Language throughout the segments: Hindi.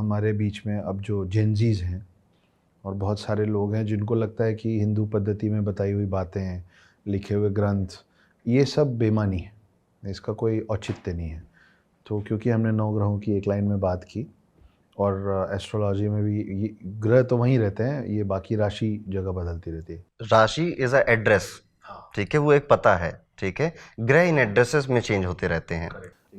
हमारे बीच में अब जो जेनजीज हैं और बहुत सारे लोग हैं जिनको लगता है कि हिंदू पद्धति में बताई हुई बातें हैं, लिखे हुए ग्रंथ, ये सब बेमानी है, इसका कोई औचित्य नहीं है। तो क्योंकि हमने नौ ग्रहों की एक लाइन में बात की और एस्ट्रोलॉजी में भी ये ग्रह तो वहीं रहते हैं, ये बाकी राशि जगह बदलती रहती है। राशि इज अ एड्रेस, ठीक है, वो एक पता है, ठीक है। ग्रह इन एड्रेसेस में चेंज होते रहते हैं।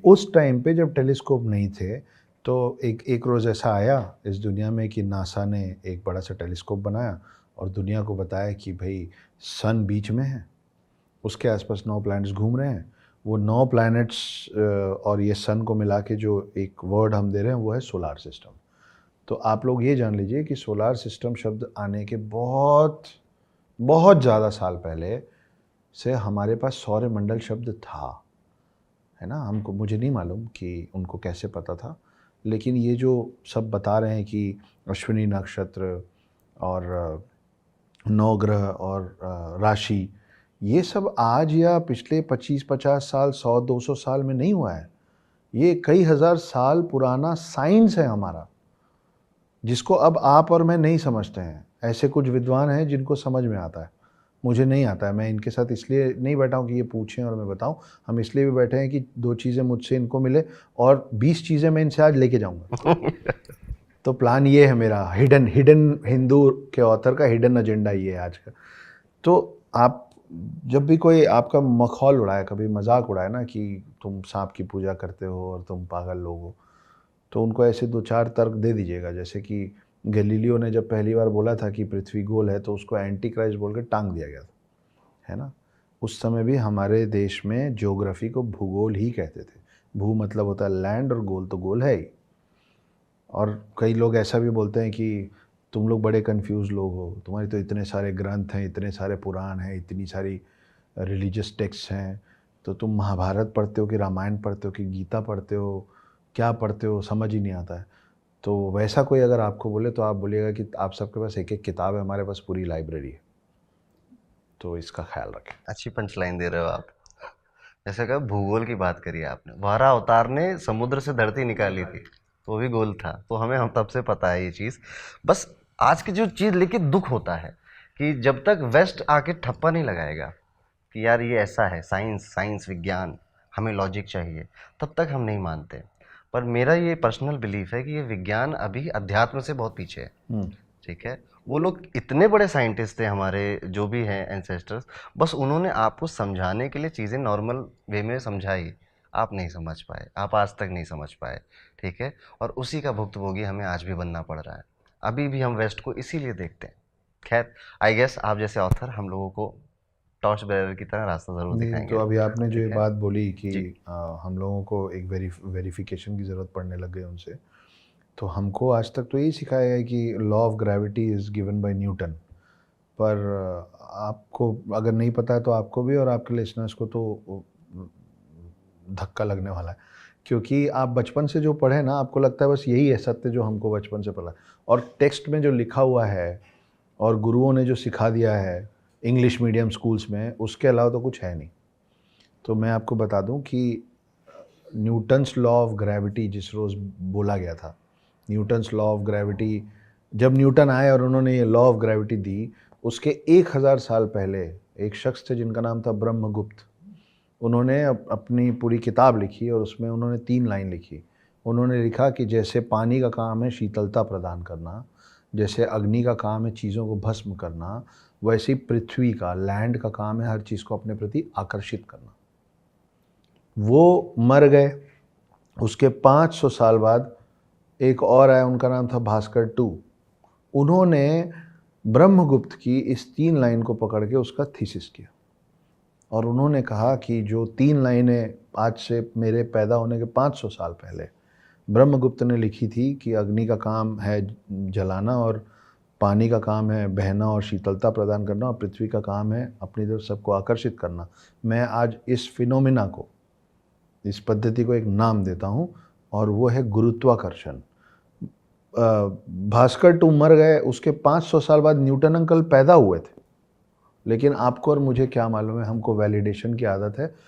उस टाइम पे जब टेलीस्कोप नहीं थे तो एक रोज़ ऐसा आया इस दुनिया में कि नासा ने एक बड़ा सा टेलीस्कोप बनाया और दुनिया को बताया कि भाई सन बीच में है, उसके आसपास 9 प्लैनेट्स घूम रहे हैं। वो 9 प्लैनेट्स और ये सन को मिला के जो एक वर्ड हम दे रहे हैं वो है सोलार सिस्टम। तो आप लोग ये जान लीजिए कि सोलार सिस्टम शब्द आने के बहुत बहुत ज़्यादा साल पहले से हमारे पास सौरमंडल शब्द था, है ना? हमको मुझे नहीं मालूम कि उनको कैसे पता था, लेकिन ये जो सब बता रहे हैं कि अश्विनी नक्षत्र और नौ ग्रह और राशि, ये सब आज या पिछले 25-50 साल, 100-200 साल में नहीं हुआ है। ये कई हज़ार साल पुराना साइंस है हमारा, जिसको अब आप और मैं नहीं समझते हैं। ऐसे कुछ विद्वान हैं जिनको समझ में आता है, मुझे नहीं आता है। मैं इनके साथ इसलिए नहीं बैठा हूँ कि ये पूछें और मैं बताऊँ। हम इसलिए भी बैठे हैं कि 2 चीज़ें मुझसे इनको मिले और 20 चीज़ें मैं इनसे आज लेके जाऊँगा। तो प्लान ये है मेरा, हिडन हिडन हिंदू के ऑथर का हिडन एजेंडा ये है आज का। तो आप जब भी कोई आपका मखौल उड़ाए, कभी मजाक उड़ाए ना कि तुम सांप की पूजा करते हो और तुम पागल लोग हो, तो उनको ऐसे 2-4 तर्क दे दीजिएगा। जैसे कि गैलीलियो ने जब पहली बार बोला था कि पृथ्वी गोल है तो उसको एंटी क्राइस्ट बोल के टांग दिया गया था, है ना? उस समय भी हमारे देश में ज्योग्राफी को भूगोल ही कहते थे। भू मतलब होता है लैंड और गोल तो गोल है ही। और कई लोग ऐसा भी बोलते हैं कि तुम लोग बड़े कंफ्यूज लोग हो, तुम्हारे तो इतने सारे ग्रंथ हैं, इतने सारे पुराण हैं, इतनी सारी रिलीजियस टेक्स्ट हैं, तो तुम महाभारत पढ़ते हो कि रामायण पढ़ते हो कि गीता पढ़ते हो, क्या पढ़ते हो, समझ ही नहीं आता है। तो वैसा कोई अगर आपको बोले तो आप बोलिएगा कि आप सबके पास एक एक किताब है, हमारे पास पूरी लाइब्रेरी है। तो इसका ख्याल रखें। अच्छी पंच लाइन दे रहे हो आप। जैसे कहा, भूगोल की बात करी आपने, वारा अवतार ने समुद्र से धरती निकाली थी, तो वो भी गोल था, तो हमें हम तब से पता है ये चीज़। बस आज की जो चीज़ लेके दुख होता है कि जब तक वेस्ट आके ठप्पा नहीं लगाएगा कि यार ये ऐसा है, साइंस साइंस विज्ञान, हमें लॉजिक चाहिए, तब तक हम नहीं मानते। पर मेरा ये पर्सनल बिलीफ है कि ये विज्ञान अभी अध्यात्म से बहुत पीछे है, ठीक है। वो लोग इतने बड़े साइंटिस्ट थे हमारे, जो भी हैं एंसेस्टर्स, बस उन्होंने आपको समझाने के लिए चीज़ें नॉर्मल वे में समझाई, आप नहीं समझ पाए, आप आज तक नहीं समझ पाए, ठीक है। और उसी का भुक्तभोगी हमें आज भी बनना पड़ रहा है। अभी भी हम वेस्ट को इसीलिए देखते हैं। खैर, आई गेस आप जैसे ऑथर हम लोगों को टॉर्च बेरर की तरह रास्ता ज़रूर नहीं, तो दिखाएंगे, अभी आपने जो ये ठीक है। बात बोली कि जी। हम लोगों को एक वेरिफिकेशन की ज़रूरत पड़ने लग गई उनसे, तो हमको आज तक तो यही सिखाया है कि law of gravity is given by Newton. पर आपको अगर नहीं पता है तो आपको भी और आपके लिसनर्स को तो धक्का लगने वाला है, क्योंकि आप बचपन से जो पढ़े ना, आपको लगता है बस यही है सत्य जो हमको बचपन से पढ़ा, और टेक्स्ट में जो लिखा हुआ है और गुरुओं ने जो सिखा दिया है इंग्लिश मीडियम स्कूल्स में, उसके अलावा तो कुछ है नहीं। तो मैं आपको बता दूं कि न्यूटन्स लॉ ऑफ ग्रेविटी जिस रोज़ बोला गया था, न्यूटन्स लॉ ऑफ ग्रेविटी, जब न्यूटन आए और उन्होंने ये लॉ ऑफ ग्रेविटी दी, उसके 1000 साल पहले एक शख्स थे जिनका नाम था ब्रह्मगुप्त। उन्होंने अपनी पूरी किताब लिखी और उसमें उन्होंने 3 लाइन लिखी। उन्होंने लिखा कि जैसे पानी का काम है शीतलता प्रदान करना, जैसे अग्नि का काम है चीज़ों को भस्म करना, वैसे ही पृथ्वी का, लैंड का काम है हर चीज़ को अपने प्रति आकर्षित करना। वो मर गए। उसके 500 साल बाद एक और आया, उनका नाम था भास्कर टू। उन्होंने ब्रह्मगुप्त की इस 3 लाइन को पकड़ के उसका थीसिस किया और उन्होंने कहा कि जो 3 लाइनें आज से मेरे पैदा होने के 500 साल पहले ब्रह्मगुप्त ने लिखी थी कि अग्नि का काम है जलाना और पानी का काम है बहना और शीतलता प्रदान करना और पृथ्वी का काम है अपनी तरफ सबको आकर्षित करना, मैं आज इस फिनोमिना को, इस पद्धति को एक नाम देता हूँ और वो है गुरुत्वाकर्षण। भास्कर टू मर गए, उसके 500 साल बाद न्यूटन अंकल पैदा हुए थे, लेकिन आपको और मुझे क्या मालूम है, हमको वैलिडेशन की आदत है